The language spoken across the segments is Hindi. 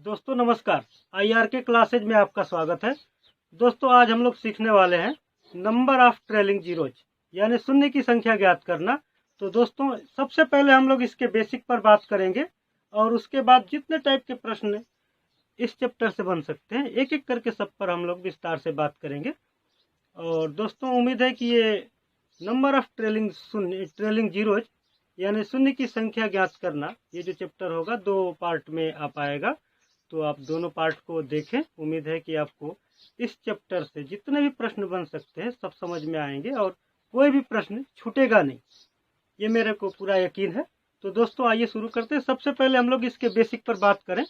दोस्तों नमस्कार। IRK क्लासेज में आपका स्वागत है। दोस्तों आज हम लोग सीखने वाले हैं नंबर ऑफ ट्रेलिंग जीरोज यानी शून्य की संख्या ज्ञात करना। तो दोस्तों सबसे पहले हम लोग इसके बेसिक पर बात करेंगे और उसके बाद जितने टाइप के प्रश्न इस चैप्टर से बन सकते हैं एक एक करके सब पर हम लोग विस्तार से बात करेंगे। और दोस्तों उम्मीद है कि ये नंबर ऑफ ट्रेलिंग जीरोज यानी शून्य की संख्या ज्ञात करना ये जो चैप्टर होगा 2 पार्ट में आ पाएगा। तो आप दोनों पार्ट को देखें। उम्मीद है कि आपको इस चैप्टर से जितने भी प्रश्न बन सकते हैं सब समझ में आएंगे और कोई भी प्रश्न छूटेगा नहीं, ये मेरे को पूरा यकीन है। तो दोस्तों आइए शुरू करते हैं। सबसे पहले हम लोग इसके बेसिक पर बात करें,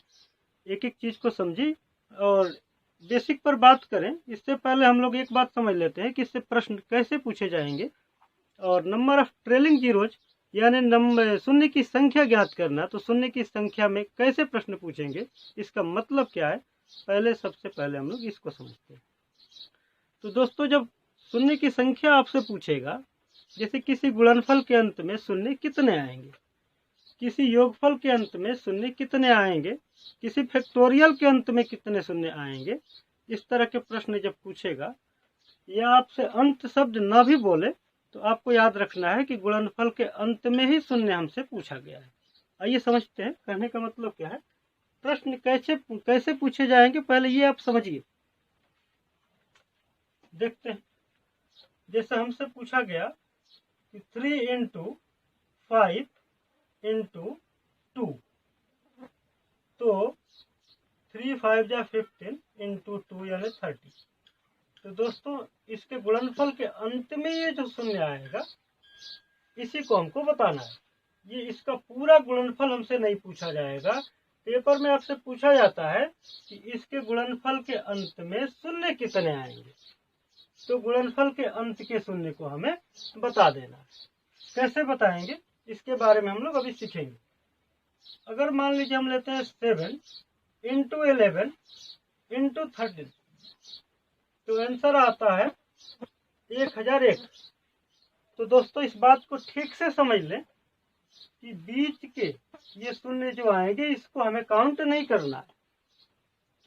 एक एक चीज को समझिए और बेसिक पर बात करें। इससे पहले हम लोग एक बात समझ लेते हैं कि इससे प्रश्न कैसे पूछे जाएंगे। और नंबर ऑफ ट्रेलिंग जीरोज यानी नंबर शून्य की संख्या ज्ञात करना, तो शून्य की संख्या में कैसे प्रश्न पूछेंगे, इसका मतलब क्या है, सबसे पहले हम लोग इसको समझते हैं। तो दोस्तों जब शून्य की संख्या आपसे पूछेगा, जैसे किसी गुणनफल के अंत में शून्य कितने आएंगे, किसी योगफल के अंत में शून्य कितने आएंगे, किसी फैक्टोरियल के अंत में कितने शून्य आएंगे, इस तरह के प्रश्न जब पूछेगा या आपसे अंत शब्द न भी बोले तो आपको याद रखना है कि गुणनफल के अंत में ही शून्य हमसे पूछा गया है। आइए समझते हैं कहने का मतलब क्या है, प्रश्न कैसे पूछे जाएंगे पहले ये आप समझिए। देखते हैं, जैसे हमसे पूछा गया कि 3 × 5 × 2, तो 3 5 जा 15 × 2 यानी 30। तो दोस्तों इसके गुणनफल के अंत में ये जो शून्य आएगा इसी को हमको बताना है। ये इसका पूरा गुणनफल हमसे नहीं पूछा जाएगा। पेपर में आपसे पूछा जाता है कि इसके गुणनफल के अंत में शून्य कितने आएंगे, तो गुणनफल के अंत के शून्य को हमें बता देना है। कैसे बताएंगे इसके बारे में हम लोग अभी सीखेंगे। अगर मान लीजिए हम लेते हैं 7 × 11 × 13, तो आंसर आता है 1001। तो दोस्तों इस बात को ठीक से समझ लें कि बीच के ये शून्य जो आएंगे इसको हमें काउंट नहीं करना है।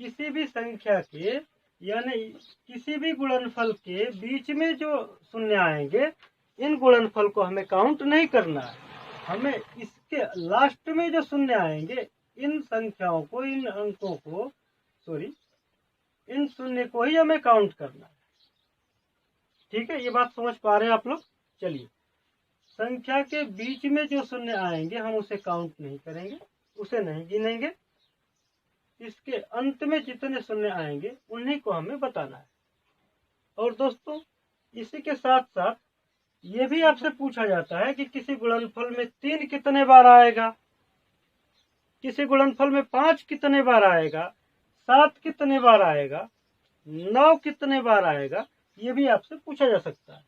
किसी भी संख्या के यानी किसी भी गुणनफल के बीच में जो शून्य आएंगे इन गुणनफल को हमें काउंट नहीं करना है। हमें इसके लास्ट में जो शून्य आएंगे इन संख्याओं को, इन अंकों को, इन शून्य को ही हमें काउंट करना है। ठीक है, ये बात समझ पा रहे हैं आप लोग। चलिए, संख्या के बीच में जो शून्य आएंगे हम उसे काउंट नहीं करेंगे, उसे नहीं गिनेंगे। इसके अंत में जितने शून्य आएंगे उन्हीं को हमें बताना है। और दोस्तों इसी के साथ साथ ये भी आपसे पूछा जाता है कि किसी गुणनफल में 3 कितने बार आएगा, किसी गुणनफल में 5 कितने बार आएगा, 7 कितने बार आएगा, 9 कितने बार आएगा, ये भी आपसे पूछा जा सकता है।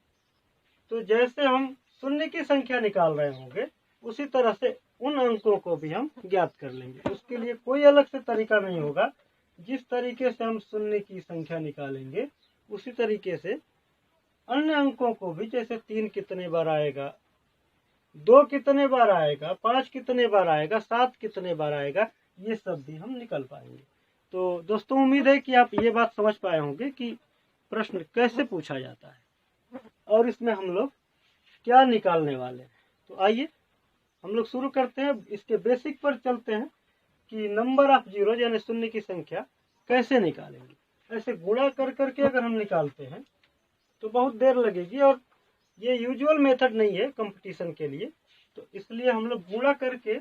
तो जैसे हम शून्य की संख्या निकाल रहे होंगे उसी तरह से उन अंकों को भी हम ज्ञात कर लेंगे। उसके लिए कोई अलग से तरीका नहीं होगा। जिस तरीके से हम शून्य की संख्या निकालेंगे उसी तरीके से अन्य अंकों को भी, जैसे 3 कितने बार आएगा, 2 कितने बार आएगा, 5 कितने बार आएगा, 7 कितने बार आएगा, ये सब भी हम निकाल पाएंगे। तो दोस्तों उम्मीद है कि आप ये बात समझ पाए होंगे कि प्रश्न कैसे पूछा जाता है और इसमें हम लोग क्या निकालने वाले हैं। तो आइए हम लोग शुरू करते हैं। इसके बेसिक पर चलते हैं कि नंबर ऑफ जीरोज यानी शून्य की संख्या कैसे निकालेंगे। ऐसे गुणा कर करके अगर हम निकालते हैं तो बहुत देर लगेगी और ये यूजुअल मेथड नहीं है कंपटीशन के लिए। तो इसलिए हम लोग गुणा करके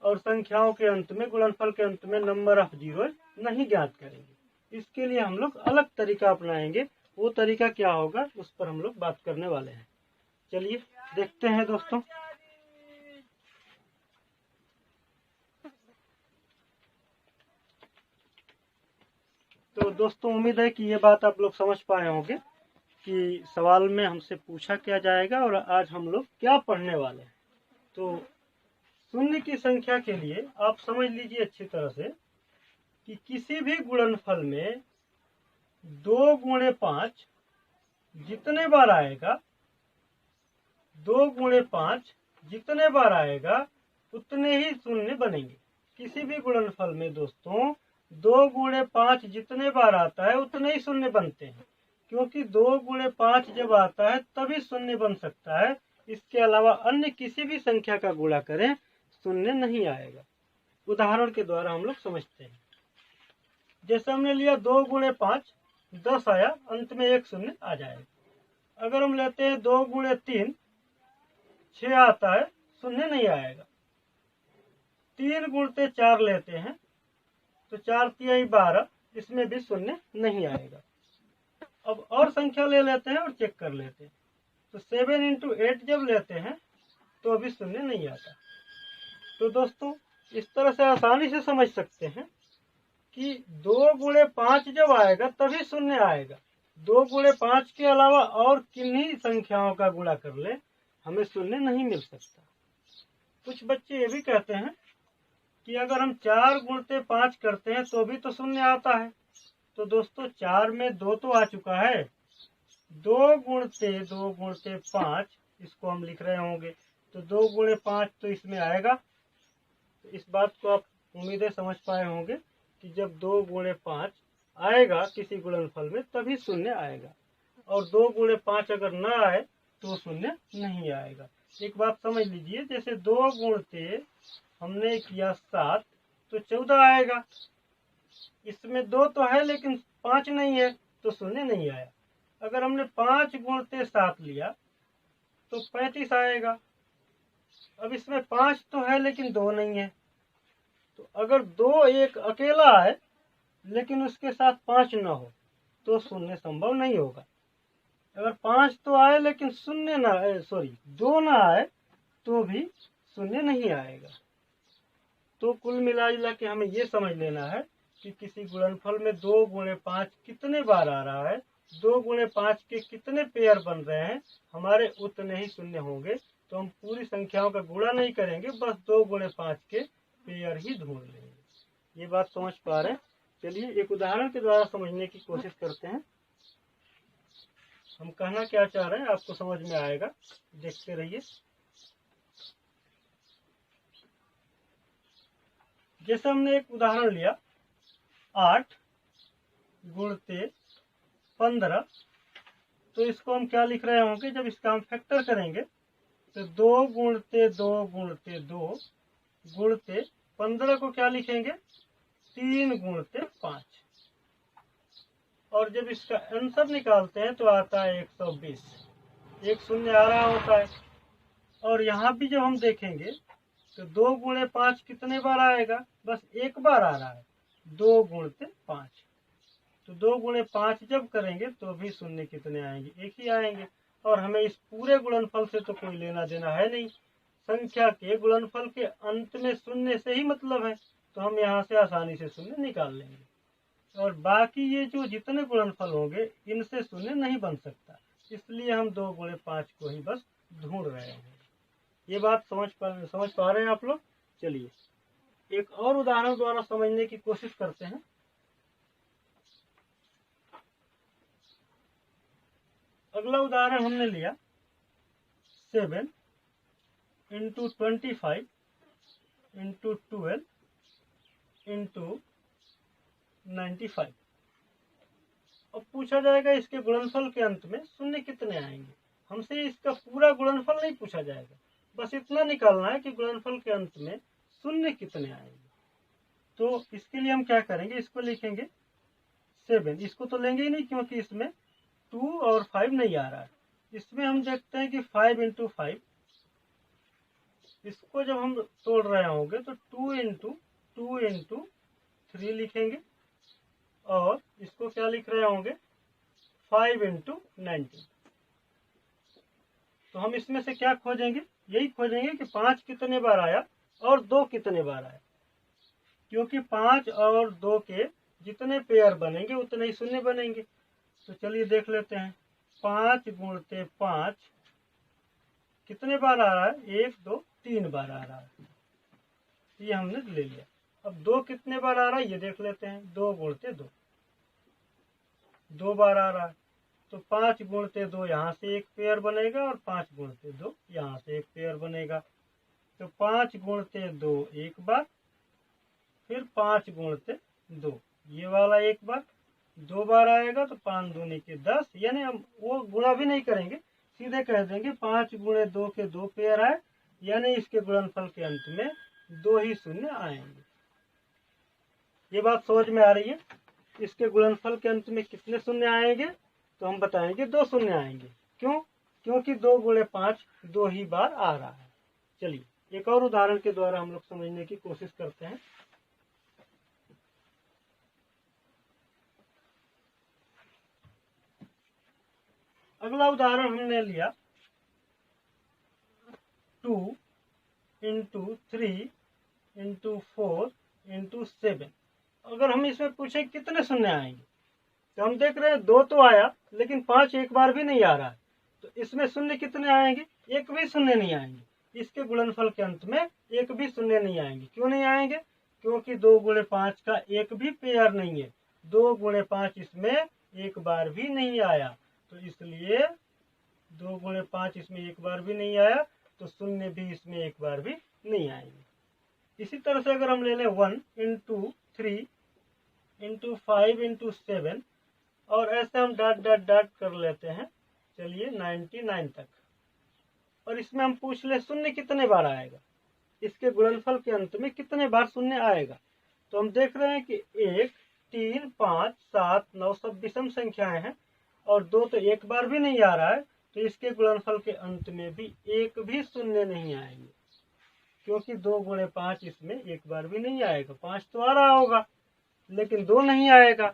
और संख्याओं के अंत में, गुणनफल के अंत में नंबर ऑफ जीरोज नहीं ज्ञात करेंगे। इसके लिए हम लोग अलग तरीका अपनाएंगे। वो तरीका क्या होगा उस पर हम लोग बात करने वाले हैं। चलिए देखते हैं दोस्तों। तो दोस्तों उम्मीद है कि ये बात आप लोग समझ पाए होंगे कि सवाल में हमसे पूछा क्या जाएगा और आज हम लोग क्या पढ़ने वाले हैं। तो शून्य की संख्या के लिए आप समझ लीजिए अच्छी तरह से कि किसी भी गुणनफल में 2 × 5 जितने बार आएगा, 2 × 5 जितने बार आएगा उतने ही शून्य बनेंगे। किसी भी गुणनफल में दोस्तों 2 गुणे 5 जितने बार आता है उतने ही शून्य बनते हैं, क्योंकि 2 गुणे 5 जब आता है तभी शून्य बन सकता है। इसके अलावा अन्य किसी भी संख्या का गुणा करें शून्य नहीं आएगा। उदाहरण के द्वारा हम लोग समझते हैं। जैसे हमने लिया 2 गुणे 5 10 आया, अंत में एक शून्य आ जाएगा। अगर हम लेते हैं 2 गुणे 3 6 आता है, शून्य नहीं आएगा। 3 गुणते 4 लेते हैं तो 4 तिहाई 12, इसमें भी शून्य नहीं आएगा। अब और संख्या ले लेते हैं और चेक कर लेते हैं। तो 7 इंटू 8 जब लेते हैं तो अभी शून्य नहीं आता। तो दोस्तों इस तरह से आसानी से समझ सकते हैं कि 2 गुणे 5 जब आएगा तभी शून्य आएगा। 2 गुणे 5 के अलावा और किन्हीं संख्याओं का गुणा कर ले, हमें शून्य नहीं मिल सकता। कुछ बच्चे ये भी कहते हैं कि अगर हम 4 गुणते 5 करते हैं तो भी तो शून्य आता है। तो दोस्तों 4 में 2 तो आ चुका है, 2 गुणते 5 इसको हम लिख रहे होंगे, तो 2 गुणे 5 तो इसमें आएगा। तो इस बात को आप उम्मीदें समझ पाए होंगे कि जब 2 गुणे 5 आएगा किसी गुणनफल में तभी शून्य आएगा, और 2 गुणे 5 अगर ना आए तो शून्य नहीं आएगा। एक बात समझ लीजिए, जैसे 2 गुणते हमने किया 7 तो 14 आएगा। इसमें 2 तो है लेकिन 5 नहीं है, तो शून्य नहीं आया। अगर हमने 5 गुणते 7 लिया तो 35 आएगा। अब इसमें 5 तो है लेकिन 2 नहीं है, तो अगर 2 एक अकेला आए लेकिन उसके साथ 5 न हो तो शून्य संभव नहीं होगा। अगर 5 तो आए लेकिन 2 ना आए तो भी शून्य नहीं आएगा। तो कुल मिला के हमें ये समझ लेना है कि किसी गुणनफल में 2 गुणे 5 कितने बार आ रहा है, 2 गुणे 5 के कितने पेयर बन रहे हैं, हमारे उतने ही शून्य होंगे। तो हम पूरी संख्याओं का गुणा नहीं करेंगे, बस 2 गुणे 5 के पेयर ही ढूंढ लेंगे। ये बात समझ पा रहे हैं? चलिए एक उदाहरण के द्वारा समझने की कोशिश करते हैं। हम कहना क्या चाह रहे हैं आपको समझ में आएगा, देखते रहिए। जैसे हमने एक उदाहरण लिया 8 गुणते 15, तो इसको हम क्या लिख रहे होंगे, जब इसका हम फैक्टर करेंगे तो 2 गुणते 2 गुणते 2 गुणते 15 को क्या लिखेंगे, 3 गुणते 5, और जब इसका आंसर निकालते हैं तो आता है 120। एक शून्य आ रहा होता है। और यहाँ भी जब हम देखेंगे तो 2 गुणे 5 कितने बार आएगा, बस एक बार आ रहा है, 2 गुणते 5। तो 2 गुणे 5 जब करेंगे तो भी शून्य कितने आएंगे, एक ही आएंगे। और हमें इस पूरे गुणनफल से तो कोई लेना देना है नहीं, संख्या के गुणनफल के अंत में शून्य से ही मतलब है, तो हम यहाँ से आसानी से शून्य निकाल लेंगे। और बाकी ये जो जितने गुणनफल होंगे इनसे शून्य नहीं बन सकता, इसलिए हम 2 गुणे 5 को ही बस ढूंढ रहे हैं। ये बात समझ पा रहे हैं आप लोग? चलिए एक और उदाहरण द्वारा समझने की कोशिश करते हैं। अगला उदाहरण हमने लिया 7 इंटू 25 इंटू 12 इंटू 95। अब पूछा जाएगा इसके गुणनफल के अंत में शून्य कितने आएंगे। हमसे इसका पूरा गुणनफल नहीं पूछा जाएगा, बस इतना निकालना है कि गुणनफल के अंत में शून्य कितने आएंगे। तो इसके लिए हम क्या करेंगे, इसको लिखेंगे 7, इसको तो लेंगे ही नहीं क्योंकि इसमें 2 और 5 नहीं आ रहा है। इसमें हम देखते हैं कि 5 इंटू 5, इसको जब हम तोड़ रहे होंगे तो 2 इंटू 3 लिखेंगे, और इसको क्या लिख रहे होंगे, 5 इंटू 19। तो हम इसमें से क्या खोजेंगे, यही खोजेंगे कि 5 कितने बार आया और 2 कितने बार आया, क्योंकि 5 और 2 के जितने पेयर बनेंगे उतने ही शून्य बनेंगे। तो चलिए देख लेते हैं, 5 गुणते 5 कितने बार आ रहा है, 1 2 3 बार आ रहा है, ये हमने ले लिया। अब 2 कितने बार आ रहा है ये देख लेते हैं, 2 गुणते 2 2 बार आ रहा है, तो 5 गुणते 2 यहाँ से एक पेयर बनेगा और 5 गुणते 2 यहाँ से एक पेयर बनेगा। तो 5 गुणते 2 एक बार, फिर 5 गुणते 2 ये वाला एक बार, 2 बार आएगा तो 5 दूनी के 10, यानी हम वो गुणा भी नहीं करेंगे, सीधे कह देंगे 5 गुणे 2 के 2 पेयर आए, यानी इसके गुणनफल के अंत में 2 ही शून्य आएंगे। ये बात समझ में आ रही है? इसके गुणनफल के अंत में कितने शून्य आएंगे? तो हम बताएंगे 2 शून्य आएंगे। क्यों? क्योंकि 2 गुणे 5 2 ही बार आ रहा है। चलिए एक और उदाहरण के द्वारा हम लोग समझने की कोशिश करते हैं। अगला उदाहरण हमने लिया 2 इंटू 3 इंटू 4 इंटू 7। अगर हम इसमें पूछे कितने शून्य आएंगे, तो हम देख रहे हैं 2 तो आया, लेकिन 5 एक बार भी नहीं आ रहा है, तो इसमें शून्य कितने आएंगे? एक भी शून्य नहीं आएंगे। इसके गुणनफल के अंत में एक भी शून्य नहीं आएंगे। क्यों नहीं आएंगे? क्योंकि 2 गुणे 5 का एक भी पेयर नहीं है। 2 गुणे 5 इसमें एक बार भी नहीं आया, तो इसलिए 2 गुणे 5 इसमें एक बार भी नहीं आया, तो शून्य भी इसमें एक बार भी नहीं आएंगे। इसी तरह से अगर हम ले लें 1 इंटू 3 इंटू 5 इंटू 7, और ऐसे हम डॉट डॉट डॉट कर लेते हैं, चलिए 99 तक, और इसमें हम पूछ ले शून्य कितने बार आएगा, इसके गुणनफल के अंत में कितने बार शून्य आएगा। तो हम देख रहे हैं कि 1 3 5 7 9 सब विषम संख्याएं हैं, और 2 तो एक बार भी नहीं आ रहा है, तो इसके गुणनफल के अंत में भी एक भी शून्य नहीं आएंगे, क्योंकि 2 गुणे 5 इसमें एक बार भी नहीं आएगा। 5 तो आ रहा होगा, लेकिन 2 नहीं आएगा,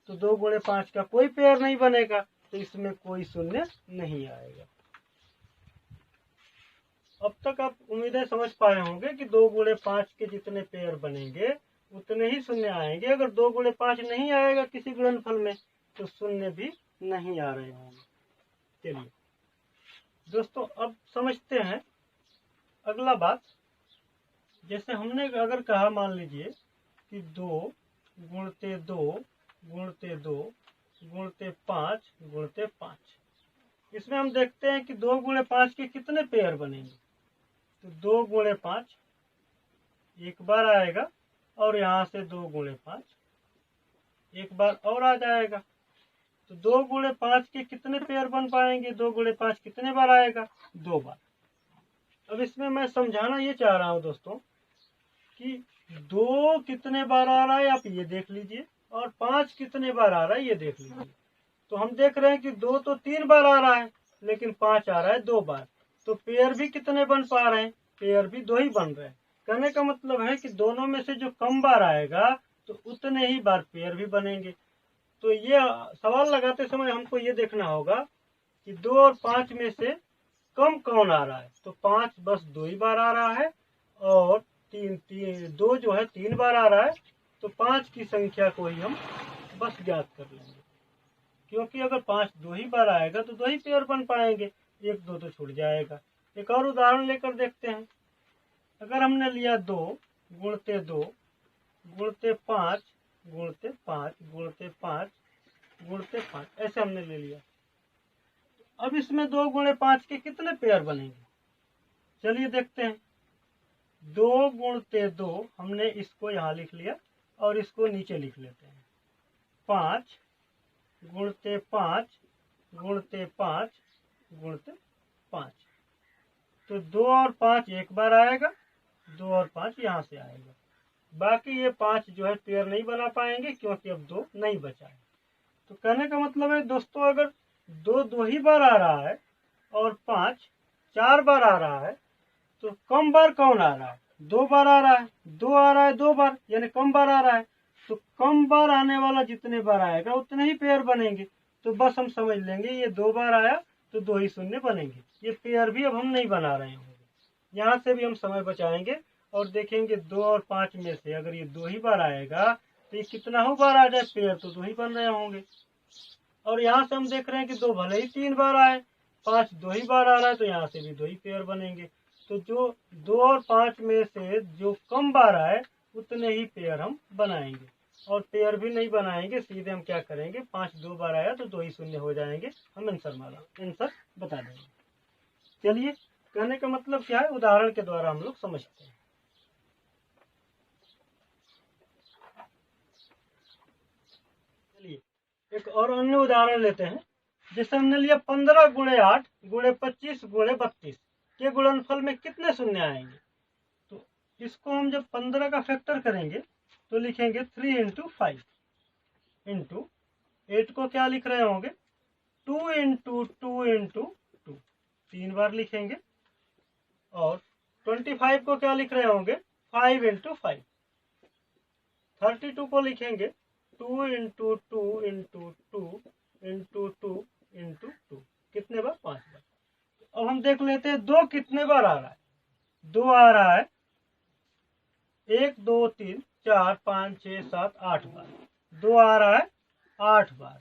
तो 2 गुणे 5 का कोई पेयर नहीं बनेगा, तो इसमें कोई शून्य नहीं आएगा। अब तक आप उम्मीदें समझ पाए होंगे कि 2 गुणे 5 के जितने पेयर बनेंगे उतने ही शून्य आएंगे। अगर 2 गुणे 5 नहीं आएगा किसी गुणनफल में, तो शून्य भी नहीं आ रहे होंगे। चलिए दोस्तों, अब समझते हैं अगला बात। जैसे हमने अगर कहा, मान लीजिए कि 2 गुणते 2 गुणते 2 गुणते 5 गुणते 5, इसमें हम देखते हैं कि 2 गुणे 5 के कितने पेयर बनेंगे। तो 2 गुणे 5 एक बार आएगा, और यहाँ से 2 गुणे 5 एक बार और आ जाएगा। तो 2 गुणे 5 के कितने पेयर बन पाएंगे? 2 गुणे 5 कितने बार आएगा? 2 बार। अब इसमें मैं समझाना ये चाह रहा हूँ दोस्तों कि 2 कितने बार आ रहा है आप ये देख लीजिए, और 5 कितने बार आ रहा है ये देख लीजिए। तो हम देख रहे हैं कि 2 तो 3 बार आ रहा है, लेकिन 5 आ रहा है 2 बार। तो पेयर भी कितने बन पा रहे हैं? पेयर भी 2 ही बन रहे हैं। कहने का मतलब है कि दोनों में से जो कम बार आएगा तो उतने ही बार पेयर भी बनेंगे। तो ये सवाल लगाते समय हमको ये देखना होगा कि 2 और 5 में से कम कौन आ रहा है। तो 5 बस 2 ही बार आ रहा है, और 2 जो है 3 बार आ रहा है। तो 5 की संख्या को ही हम बस ज्ञात कर लेंगे, क्योंकि अगर 5 2 ही बार आएगा तो 2 ही पेयर बन पाएंगे, 1 2 तो छूट जाएगा। एक और उदाहरण लेकर देखते हैं। अगर हमने लिया 2 गुणते 2 गुणते 5 गुणते 5 गुणते 5 गुणते 5, ऐसे हमने ले लिया। अब इसमें 2 गुणे 5 के कितने पेयर बनेंगे? चलिए देखते हैं। 2 गुणते 2, हमने इसको यहाँ लिख लिया और इसको नीचे लिख लेते हैं। 5 गुणते 5 गुणते 5 गुणते 5। तो 2 और 5 एक बार आएगा, 2 और 5 यहाँ से आएगा। बाकी ये 5 जो है पेयर नहीं बना पाएंगे, क्योंकि अब 2 नहीं बचा है। तो कहने का मतलब है दोस्तों, अगर 2 2 ही बार आ रहा है और 5 4 बार आ रहा है, तो कम बार कौन आ रहा है? 2 बार आ रहा है। 2 आ रहा है 2 बार, यानी कम बार आ रहा है। तो कम बार आने वाला जितने बार आएगा उतने ही पेयर बनेंगे। तो बस हम समझ लेंगे ये 2 बार आया तो 2 ही शून्य बनेंगे। ये पेयर भी अब हम नहीं बना रहे होंगे। यहाँ से भी हम समय बचाएंगे और देखेंगे 2 और 5 में से अगर ये 2 ही बार आएगा तो ये कितना हो बार आ जाए, पेयर तो 2 ही बन रहे होंगे। और यहाँ से हम देख रहे हैं कि 2 भले ही 3 बार आए, 5 2 ही बार आ रहा है, तो यहाँ से भी 2 ही पेयर बनेंगे। तो जो 2 और 5 में से जो कम बार आए उतने ही पेयर हम बनाएंगे, और पेयर भी नहीं बनाएंगे। सीधे हम क्या करेंगे, 5 2 बार आया तो 2 ही शून्य हो जाएंगे, हम आंसर बता देंगे। चलिए, कहने का मतलब क्या है, उदाहरण के द्वारा हम लोग समझते हैं। चलिए एक और अन्य उदाहरण लेते हैं। जैसे हमने लिया 15 गुणे 8 गुणे 25 गुणे 32 के गुणनफल में कितने शून्य आएंगे। तो इसको हम जब 15 का फैक्टर करेंगे तो लिखेंगे 3 इंटू 5 इंटू 8 को क्या लिख रहे होंगे 2 इंटू 2 इंटू 2 3 बार लिखेंगे। और 25 को क्या लिख रहे होंगे 5 इंटू 5। 32 को लिखेंगे 2 इंटू 2 इंटू 2 इंटू 2 इंटू 2 कितने बार 5 बार। अब हम देख लेते हैं 2 कितने बार आ रहा है। 2 आ रहा है 1 2 3 4 5 6 7 8 बार। 2 आ रहा है 8 बार।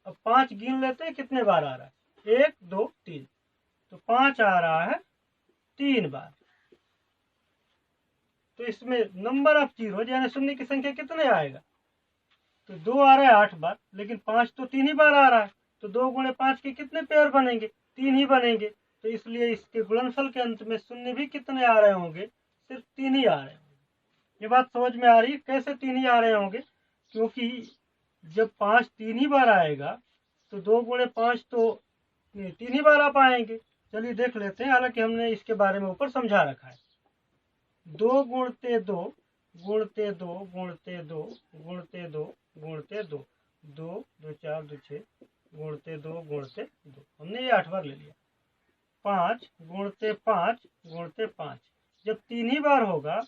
अब 5 गिन लेते हैं कितने बार आ रहा है 1 2 3 तो 5 आ रहा है 3 बार। तो इसमें नंबर ऑफ जीरो यानी शून्य की संख्या कितने आएगा। तो 2 आ रहा है 8 बार लेकिन 5 तो 3 ही बार आ रहा है। तो 2 गुणे 5 के कितने पेयर बनेंगे 3 ही बनेंगे। तो इसलिए इसके गुणनफल के अंत में शून्य भी कितने आ रहे होंगे सिर्फ 3 ही आ रहे होंगे। ये बात समझ में आ रही है कैसे 3 ही आ रहे होंगे। क्योंकि जब 5 3 ही बार आएगा तो 2 गुणे 5 तो 3 ही बार आ पाएंगे। चलिए देख लेते हैं। हालांकि हमने इसके बारे में ऊपर समझा रखा है। 2 गुणते 2 गुणते 2 गुणते 2 गुणते 2 गुणते 2 2 2 4 2 6 गुणते 2 गुणते 2 हमने ये 8 बार ले लिया। 5 गुणते 5 गुणते 5 जब 3 ही बार होगा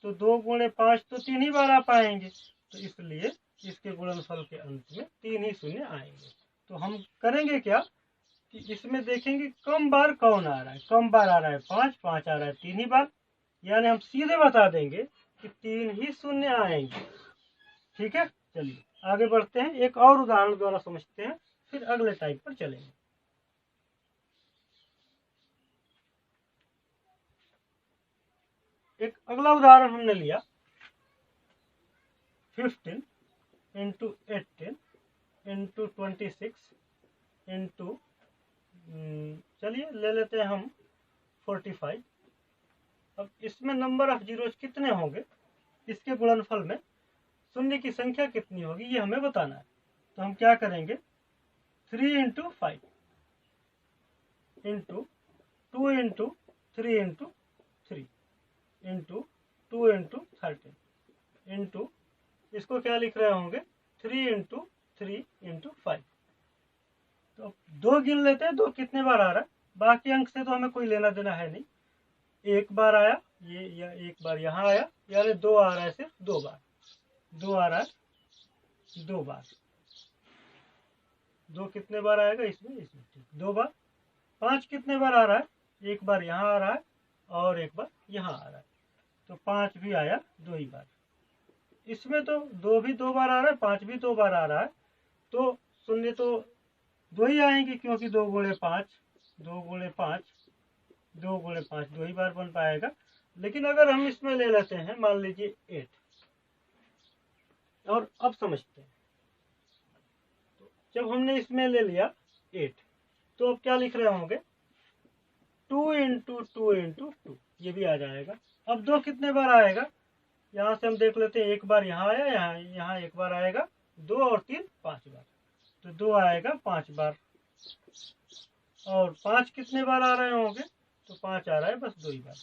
तो 2 गुणे 5 तो 3 ही बार आ पाएंगे। तो इसलिए इसके गुणनफल के अंत में 3 ही शून्य आएंगे। तो हम करेंगे क्या कि इसमें देखेंगे कम बार कौन आ रहा है। कम बार आ रहा है 5 5 आ रहा है 3 ही बार यानी हम सीधे बता देंगे कि 3 ही शून्य आएंगे। ठीक है चलिए आगे बढ़ते हैं। एक और उदाहरण द्वारा समझते हैं फिर अगले टाइप पर चलेंगे। एक अगला उदाहरण हमने लिया 15 इंटू 18 इंटू 26 इंटू चलिए ले लेते हैं हम 45। अब इसमें नंबर ऑफ जीरोज कितने होंगे इसके गुणनफल में शून्य की संख्या कितनी होगी ये हमें बताना है। तो हम क्या करेंगे 3 into 5 into 2 into 3 into 3 into 2 into 13 into इसको क्या लिख रहे होंगे 3 इंटू 3 इंटू 5। तो 2 गिन लेते हैं 2 कितने बार आ रहा है। बाकी अंक से तो हमें कोई लेना देना है नहीं। 1 बार आया ये या 1 बार यहाँ आया यानी 2 आ रहा है सिर्फ 2 बार। 2 आ रहा है 2 बार। 2 कितने बार आएगा इसमें ठीक 2 बार। 5 कितने बार आ रहा है 1 बार यहाँ आ रहा है और 1 बार यहाँ आ रहा है। तो 5 भी आया 2 ही बार। इसमें तो 2 भी 2 बार आ रहा है 5 भी 2 बार आ रहा है। तो शून्य तो 2 ही आएंगे क्योंकि 2 गुणे 5 2 गुणे 5 2 गुणे 5 2 ही बार बन पाएगा। लेकिन अगर हम इसमें ले लेते हैं मान लीजिए 8 और अब समझते हैं। तो जब हमने इसमें ले लिया 8 तो अब क्या लिख रहे होंगे 2 इंटू 2 इंटू 2 ये भी आ जाएगा। अब 2 कितने बार आएगा यहाँ से हम देख लेते हैं 1 बार यहाँ आया यहाँ 1 बार आएगा 2 और 3 5 बार। तो 2 आएगा 5 बार। और 5 कितने बार आ रहे होंगे तो 5 आ रहा है बस 2 ही बार।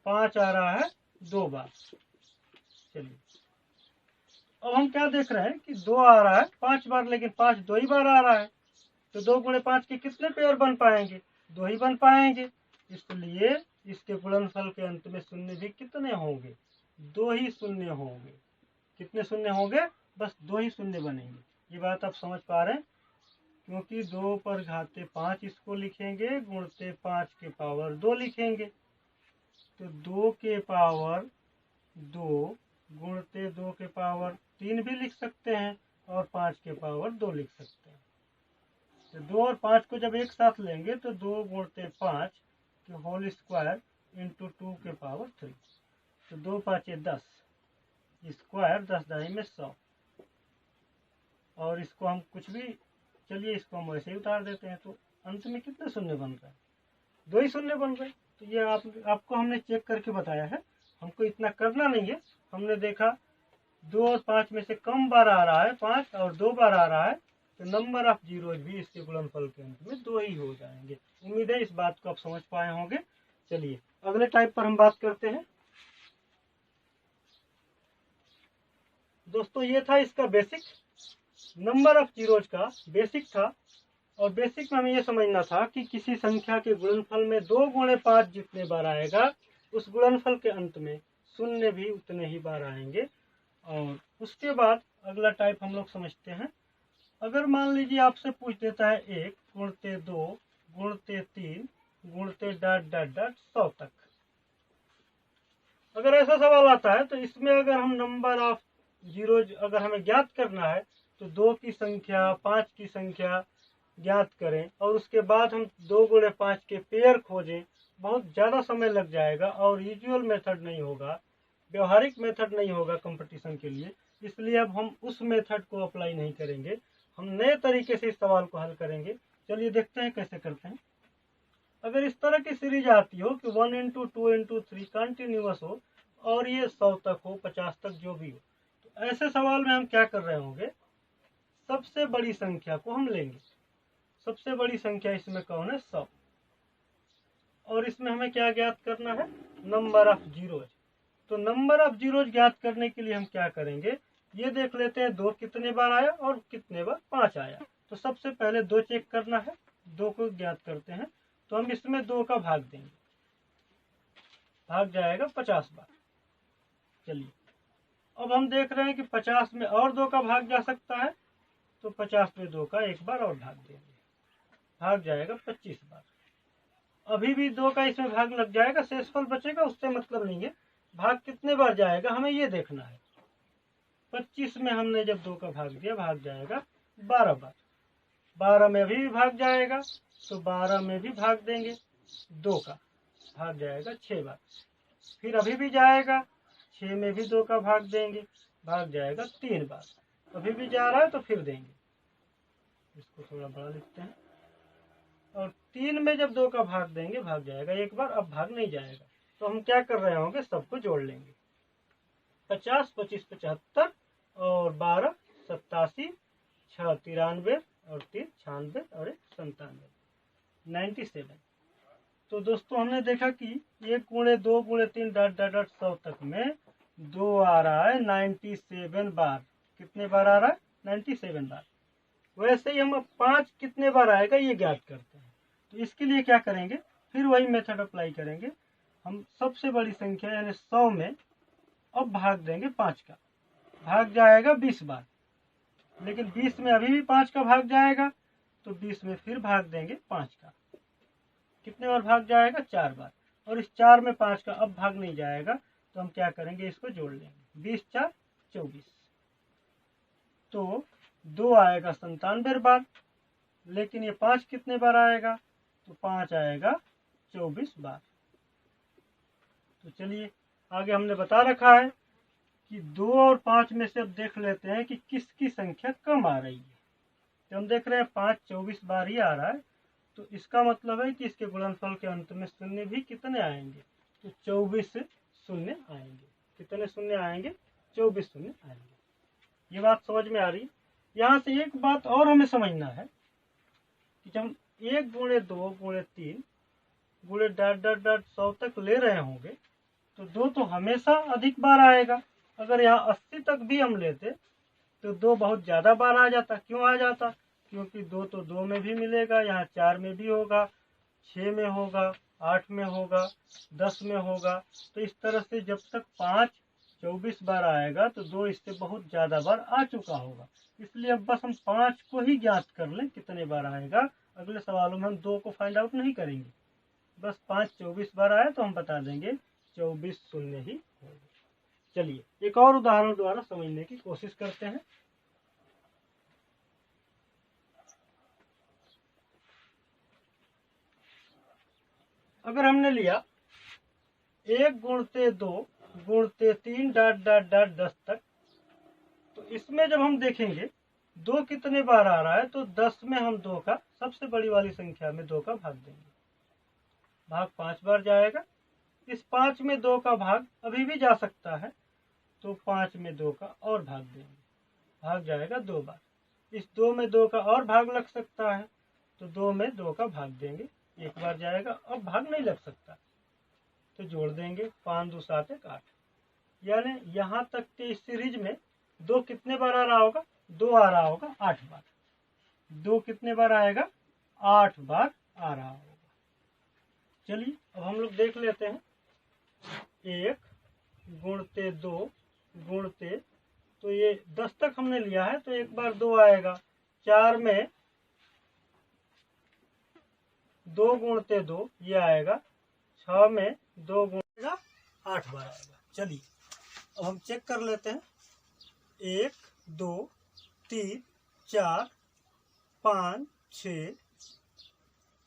5 आ रहा है 2 बार। चलिए अब हम क्या देख रहे हैं कि 2 आ रहा है 5 बार लेकिन 5 2 ही बार आ रहा है। तो 2 गुणे 5 के कितने पेयर बन पाएंगे 2 ही बन पाएंगे। इसलिए इसके गुणनफल के अंत में शून्य भी कितने होंगे 2 ही शून्य होंगे। कितने शून्य होंगे बस 2 ही शून्य बनेंगे। ये बात आप समझ पा रहे हैं। क्योंकि 2 पर घाते 5 इसको लिखेंगे गुणते 5 के पावर 2 लिखेंगे। तो 2 के पावर 2 गुणते 2 के पावर 3 भी लिख सकते हैं और 5 के पावर 2 लिख सकते हैं। तो 2 और 5 को जब एक साथ लेंगे तो 2 गुणते 5 के होल स्क्वायर इंटू 2 के पावर 3। तो 2 5 10 स्क्वायर 10 दाई में 100। और इसको हम कुछ भी चलिए इसको हम वैसे ही उतार देते हैं। तो अंत में कितने शून्य बन रहा है 2 ही शून्य बन रहे। तो ये आपको हमने चेक करके बताया है। हमको इतना करना नहीं है। हमने देखा 2 और 5 में से कम बार आ रहा है 5 और 2 बार आ रहा है, तो नंबर ऑफ जीरोज भी इसके गुणनफल के अंत में 2 ही हो जाएंगे। उम्मीद है इस बात को आप समझ पाए होंगे। चलिए अगले टाइप पर हम बात करते हैं। दोस्तों ये था इसका बेसिक, नंबर ऑफ जीरोज का बेसिक था। और बेसिक में हमें यह समझना था कि किसी संख्या के गुणनफल में 2 गुणे 5 जितने बार आएगा, उस गुणनफल के अंत में शून्य भी उतने ही बार आएंगे। और उसके बाद अगला टाइप हम लोग समझते हैं। अगर मान लीजिए आपसे पूछ देता है 1 गुणते 2 गुणते 3 गुणते ... 100 तक, अगर ऐसा सवाल आता है तो इसमें अगर हम नंबर ऑफ जीरोज अगर हमें ज्ञात करना है तो 2 की संख्या 5 की संख्या ज्ञात करें और उसके बाद हम 2 गुणे 5 के पेयर खोजें, बहुत ज़्यादा समय लग जाएगा और यूजुअल मेथड नहीं होगा, व्यवहारिक मेथड नहीं होगा कंपटीशन के लिए। इसलिए अब हम उस मेथड को अप्लाई नहीं करेंगे, हम नए तरीके से इस सवाल को हल करेंगे। चलिए देखते हैं कैसे करते हैं। अगर इस तरह की सीरीज आती हो कि 1 into 2 into 3 कंटिन्यूअस हो और ये 100 तक हो 50 तक जो भी हो, तो ऐसे सवाल में हम क्या कर रहे होंगे, सबसे बड़ी संख्या को हम लेंगे। सबसे बड़ी संख्या इसमें कौन है, 100। और इसमें हमें क्या ज्ञात करना है, नंबर ऑफ जीरोज। तो नंबर ऑफ जीरोज ज्ञात करने के लिए हम क्या करेंगे, ये देख लेते हैं 2 कितने बार आया और कितने बार 5 आया। तो सबसे पहले 2 चेक करना है, 2 को ज्ञात करते हैं। तो हम इसमें 2 का भाग देंगे, भाग जाएगा 50 बार। चलिए अब हम देख रहे हैं कि 50 में और 2 का भाग जा सकता है, तो 50 में 2 का एक बार और भाग देंगे, भाग जाएगा 25 बार। अभी भी 2 का इसमें भाग लग जाएगा, शेषफल बचेगा, उससे मतलब नहीं है। भाग कितने बार जाएगा हमें ये देखना है। 25 में हमने जब 2 का भाग दिया, भाग जाएगा 12 बार। 12 में अभी भी भाग जाएगा, तो 12 में भी भाग देंगे 2 का, भाग जाएगा 6 बार। फिर अभी भी जाएगा, 6 में भी 2 का भाग देंगे, भाग जाएगा 3 बार। अभी भी जा रहा है तो फिर देंगे, इसको थोड़ा बड़ा लिखते हैं। और 3 में जब 2 का भाग देंगे, भाग जाएगा 1 बार, अब भाग नहीं जाएगा। तो हम क्या कर रहे होंगे, सबको जोड़ लेंगे। 50 25 75 और 12 87, 6 93 और 3 96 और 1 97, 97। तो दोस्तों हमने देखा कि 1 गुणे 2 गुणे 3 ... 100 तक में 2 आ रहा है 97 बार। कितने बार आ रहा है, 97 बार। वैसे ही हम 5 कितने बार आएगा ये ज्ञात करते हैं। तो इसके लिए क्या करेंगे, फिर वही मेथड अप्लाई करेंगे। हम सबसे बड़ी संख्या यानी 100 में अब भाग देंगे 5 का, भाग जाएगा 20 बार। लेकिन 20 में अभी भी 5 का भाग जाएगा, तो 20 में फिर भाग देंगे 5 का। कितने बार भाग जाएगा, 4 बार। और इस 4 में 5 का अब भाग नहीं जाएगा, तो हम क्या करेंगे, इसको जोड़ लेंगे। 20 4 24, तो 2 आएगा 97 बार। लेकिन ये 5 कितने बार आएगा, तो 5 आएगा 24 बार। तो चलिए आगे हमने बता रखा है कि 2 और 5 में से अब देख लेते हैं कि किसकी संख्या कम आ रही है। तो हम देख रहे हैं 5 24 बार ही आ रहा है, तो इसका मतलब है कि इसके गुणनफल के अंत में शून्य भी कितने आएंगे, तो 24 शून्य आएंगे। कितने शून्य आएंगे, 24 शून्य आएंगे। ये बात समझ में आ रही है। यहाँ से एक बात और हमें समझना है कि जब 1 गुणे 2 गुणे 3 गुणे ... 100 तक ले रहे होंगे, तो 2 तो हमेशा अधिक बार आएगा। अगर यहाँ 80 तक भी हम लेते तो 2 बहुत ज़्यादा बार आ जाता। क्यों आ जाता, क्योंकि 2 तो 2 में भी मिलेगा, यहाँ 4 में भी होगा, 6 में होगा, 8 में होगा, 10 में होगा। तो इस तरह से जब तक 5 24 बार आएगा तो 2 इससे बहुत ज़्यादा बार आ चुका होगा। इसलिए अब बस हम 5 को ही ज्ञात कर लें कितने बार आएगा। अगले सवालों में हम 2 को फाइंड आउट नहीं करेंगे, बस 5 24 बार आए तो हम बता देंगे 24 शून्य ही होगा। चलिए एक और उदाहरण द्वारा समझने की कोशिश करते हैं। अगर हमने लिया 1 गुणते 2 गुणते 3 ... 10 तक, तो इसमें जब हम देखेंगे 2 कितने बार आ रहा है, तो 10 में हम 2 का, सबसे बड़ी वाली संख्या में 2 का भाग देंगे, भाग 5 बार जाएगा। इस 5 में 2 का भाग अभी भी जा सकता है, तो 5 में 2 का और भाग देंगे, भाग जाएगा 2 बार। इस 2 में 2 का और भाग लग सकता है, तो 2 में 2 का भाग देंगे, एक बार जाएगा, अब भाग नहीं लग सकता तो जोड़ देंगे, 5 2 7 1 8। यानी यहाँ तक के इस सीरीज में 2 कितने बार आ रहा होगा, 2 आ रहा होगा 8 बार। 2 कितने बार आएगा, 8 बार आ रहा होगा। चलिए अब हम लोग देख लेते हैं, 1 गुणते 2 गुणते, तो ये 10 तक हमने लिया है तो एक बार 2 आएगा। 4 में 2 गुणते 2 ये आएगा। 6 में 2 गुणेगा 8 बार आएगा। चलिए अब हम चेक कर लेते हैं, 1 2 3 4 5 6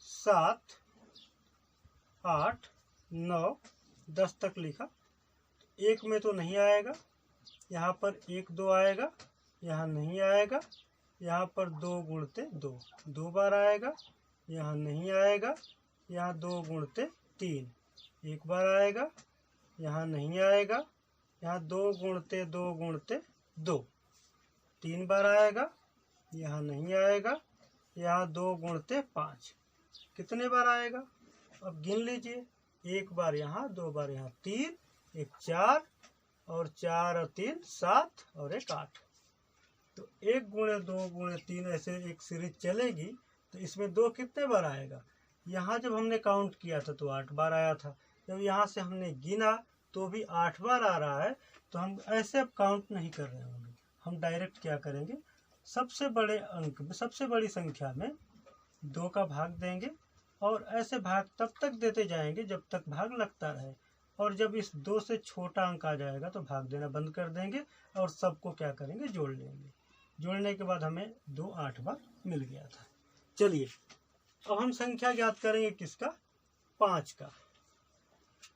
7 8 9 10 तक लिखा। 1 में तो नहीं आएगा, यहाँ पर 1 2 आएगा, यहाँ नहीं आएगा। यहाँ पर 2 गुणते 2 2 बार आएगा, यहाँ नहीं आएगा। यहाँ 2 गुणते 3 1 बार आएगा, यहाँ नहीं आएगा। यहाँ 2 गुणते 2 3 बार आएगा, यहाँ नहीं आएगा। यहाँ 2 गुणते 5 कितने बार आएगा, अब गिन लीजिए, 1 बार यहाँ, 2 बार यहाँ, 3 1 4 और 4 और 3 7 और 1 8। तो 1 गुणे 2 गुणे 3 ऐसे एक सीरीज चलेगी। तो इसमें 2 कितने बार आएगा, यहाँ जब हमने काउंट किया था तो 8 बार आया था, जब यहाँ से हमने गिना तो भी 8 बार आ रहा है। तो हम ऐसे अब काउंट नहीं कर रहे होंगे, हम डायरेक्ट क्या करेंगे, सबसे बड़े अंक में, सबसे बड़ी संख्या में 2 का भाग देंगे और ऐसे भाग तब तक देते जाएंगे जब तक भाग लगता रहे। और जब इस 2 से छोटा अंक आ जाएगा तो भाग देना बंद कर देंगे और सबको क्या करेंगे, जोड़ लेंगे। जोड़ने के बाद हमें 2 8 बार मिल गया था। चलिए अब हम संख्या ज्ञात करेंगे किसका, 5 का।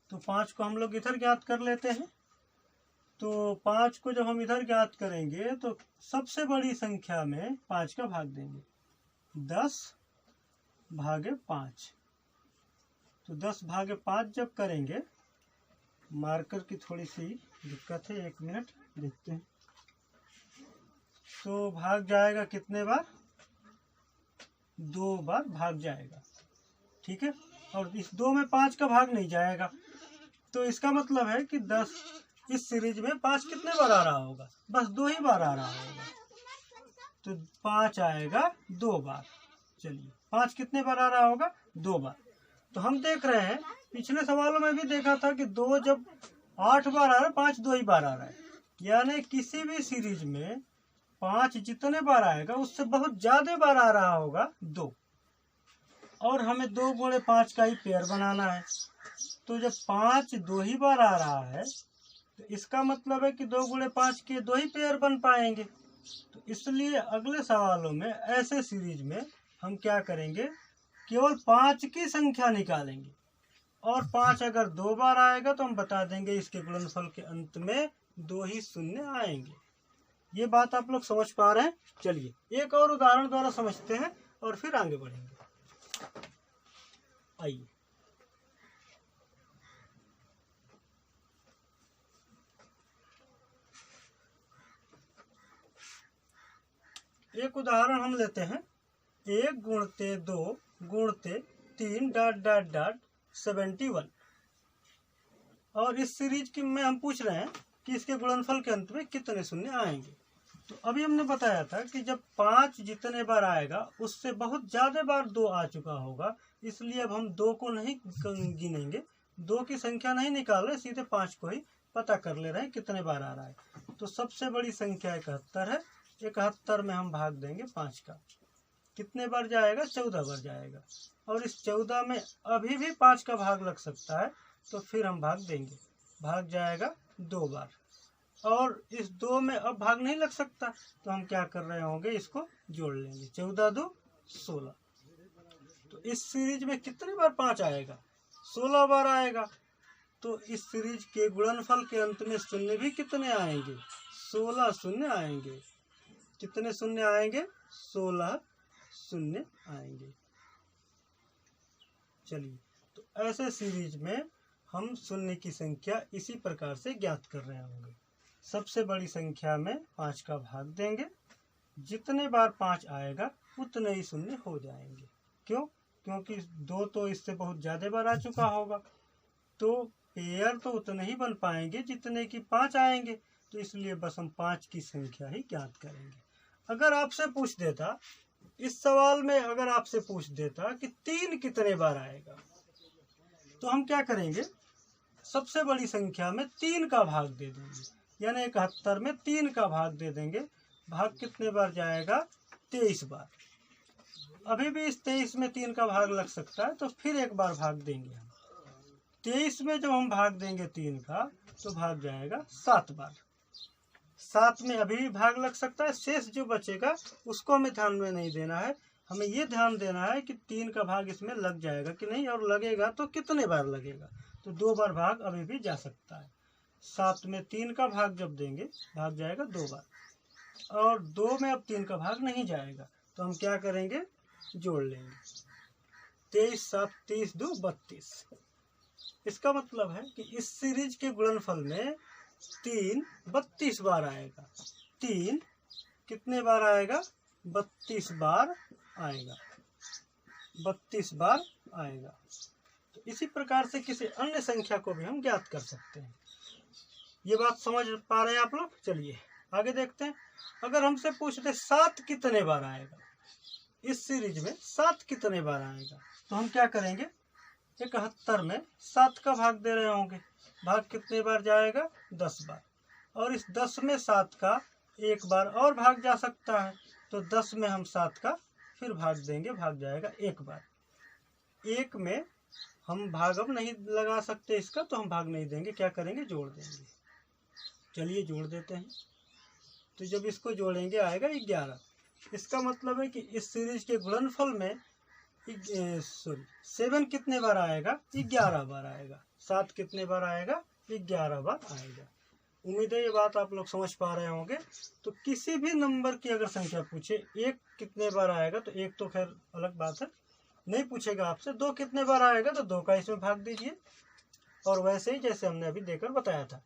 तो 5 को हम लोग इधर ज्ञात कर लेते हैं। तो 5 को जब हम इधर ज्ञात करेंगे तो सबसे बड़ी संख्या में 5 का भाग देंगे, 10 भागे 5। तो 10 भागे 5 जब करेंगे, मार्कर की थोड़ी सी दिक्कत है, 1 मिनट देखते हैं। तो भाग जाएगा कितने बार, 2 बार भाग जाएगा, ठीक है। और इस 2 में 5 का भाग नहीं जाएगा, तो इसका मतलब है कि 10 इस सीरीज में 5 कितने बार आ रहा होगा, बस 2 ही बार आ रहा होगा। तो 5 आएगा 2 बार। चलिए 5 कितने बार आ रहा होगा, 2 बार। तो हम देख रहे हैं, पिछले सवालों में भी देखा था कि 2 जब 8 बार आ रहा है, 5 2 ही बार आ रहा है। यानी किसी भी सीरीज में 5 जितने बार आएगा उससे बहुत ज्यादा बार आ रहा होगा 2। और हमें 2 गुणे 5 का ही पेयर बनाना है। तो जब 5 2 ही बार आ रहा है तो इसका मतलब है कि 2 गुणे 5 के 2 ही पेयर बन पाएंगे। तो इसलिए अगले सवालों में ऐसे सीरीज में हम क्या करेंगे, केवल 5 की संख्या निकालेंगे। और 5 अगर 2 बार आएगा तो हम बता देंगे इसके गुणनफल के अंत में 2 ही शून्य आएंगे। ये बात आप लोग समझ पा रहे हैं। चलिए एक और उदाहरण द्वारा समझते हैं और फिर आगे बढ़ेंगे। आइए एक उदाहरण हम लेते हैं, 1 गुणते 2 गुणते 3 डॉट डॉट डॉट 71। और इस सीरीज की में हम पूछ रहे हैं कि इसके गुणनफल के अंत में कितने शून्य आएंगे। तो अभी हमने बताया था कि जब 5 जितने बार आएगा उससे बहुत ज्यादा बार 2 आ चुका होगा, इसलिए अब हम 2 को नहीं गिनेंगे, 2 की संख्या नहीं निकाल रहे, सीधे 5 को ही पता कर ले रहे हैं कितने बार आ रहा है। तो सबसे बड़ी संख्या 71 है, 71 में हम भाग देंगे 5 का, कितने बार जाएगा, 14 बार जाएगा। और इस 14 में अभी भी 5 का भाग लग सकता है, तो फिर हम भाग देंगे, भाग जाएगा 2 बार। और इस 2 में अब भाग नहीं लग सकता, तो हम क्या कर रहे होंगे, इसको जोड़ लेंगे, 14 2 16। तो इस सीरीज में कितने बार 5 आएगा, 16 बार आएगा। तो इस सीरीज के गुणनफल के अंत में शून्य भी कितने आएंगे, 16 शून्य आएंगे। कितने शून्य आएंगे, 16 शून्य आएंगे। चलिए तो ऐसे सीरीज में हम शून्य की संख्या इसी प्रकार से ज्ञात कर रहे होंगे। सबसे बड़ी संख्या में 5 का भाग देंगे। जितने बार 5 आएगा उतने ही शून्य हो जाएंगे। क्यों? क्योंकि 2 तो इससे बहुत ज़्यादा बार आ चुका होगा, तो पेयर तो उतने ही बन पाएंगे जितने कि 5 आएंगे। तो इसलिए बस हम 5 की संख्या ही ज्ञात करेंगे। अगर आपसे पूछ देता, इस सवाल में अगर आपसे पूछ देता कि 3 कितने बार आएगा, तो हम क्या करेंगे, सबसे बड़ी संख्या में 3 का भाग दे देंगे, यानी 71 में 3 का भाग दे देंगे। भाग कितने बार जाएगा? 23 बार। अभी भी इस 23 में 3 का भाग लग सकता है, तो फिर एक बार भाग देंगे हम। 23 में जब हम भाग देंगे 3 का, तो भाग जाएगा 7 बार। 7 में अभी भी भाग लग सकता है, शेष जो बचेगा उसको हमें ध्यान में नहीं देना है। हमें ये ध्यान देना है कि 3 का भाग इसमें लग जाएगा कि नहीं, और लगेगा तो कितने बार लगेगा। तो 2 बार भाग अभी भी जा सकता है। 7 में 3 का भाग जब देंगे, भाग जाएगा 2 बार, और 2 में अब 3 का भाग नहीं जाएगा, तो हम क्या करेंगे, जोड़ लेंगे। 23 7 30 2 32। इसका मतलब है कि इस सीरीज के गुणनफल में 3 32 बार आएगा। 3 कितने बार आएगा? 32 बार आएगा। 32 बार आएगा। तो इसी प्रकार से किसी अन्य संख्या को भी हम ज्ञात कर सकते हैं। ये बात समझ पा रहे हैं आप लोग? चलिए आगे देखते हैं। अगर हमसे पूछ दे 7 कितने बार आएगा, इस सीरीज में 7 कितने बार आएगा, तो हम क्या करेंगे, 71 में 7 का भाग दे रहे होंगे। भाग कितने बार जाएगा? 10 बार। और इस 10 में 7 का एक बार और भाग जा सकता है, तो 10 में हम 7 का फिर भाग देंगे, भाग जाएगा एक बार। 1 में हम भाग अब नहीं लगा सकते इसका, तो हम भाग नहीं देंगे, क्या करेंगे, जोड़ देंगे। चलिए जोड़ देते हैं। तो जब इसको जोड़ेंगे आएगा 11। इसका मतलब है कि इस सीरीज के गुणनफल में 7 कितने बार आएगा? 11 बार आएगा। 7 कितने बार आएगा? 11 बार आएगा। उम्मीद है ये बात आप लोग समझ पा रहे होंगे। तो किसी भी नंबर की अगर संख्या पूछे 1 कितने बार आएगा, तो 1 तो खैर अलग बात है, नहीं पूछेगा आपसे। 2 कितने बार आएगा, तो 2 का इसमें भाग दीजिए। और वैसे ही जैसे हमने अभी देकर बताया था।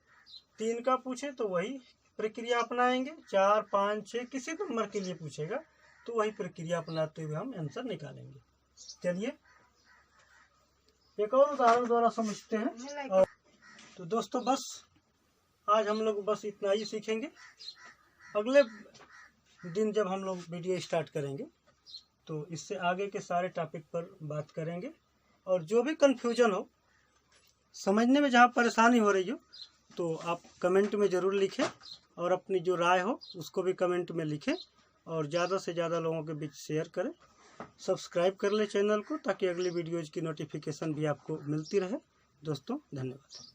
3 का पूछे तो वही प्रक्रिया अपनाएंगे। 4 5 6 किसी नंबर के लिए पूछेगा तो वही प्रक्रिया अपनाते हुए हम आंसर निकालेंगे। चलिए एक और उदाहरण द्वारा समझते हैं। और तो दोस्तों बस आज हम लोग बस इतना ही सीखेंगे। अगले दिन जब हम लोग वीडियो स्टार्ट करेंगे तो इससे आगे के सारे टॉपिक पर बात करेंगे। और जो भी कन्फ्यूजन हो, समझने में जहाँ परेशानी हो रही हो, तो आप कमेंट में ज़रूर लिखें, और अपनी जो राय हो उसको भी कमेंट में लिखें, और ज़्यादा से ज़्यादा लोगों के बीच शेयर करें। सब्सक्राइब कर लें चैनल को, ताकि अगली वीडियोज़ की नोटिफिकेशन भी आपको मिलती रहे। दोस्तों धन्यवाद।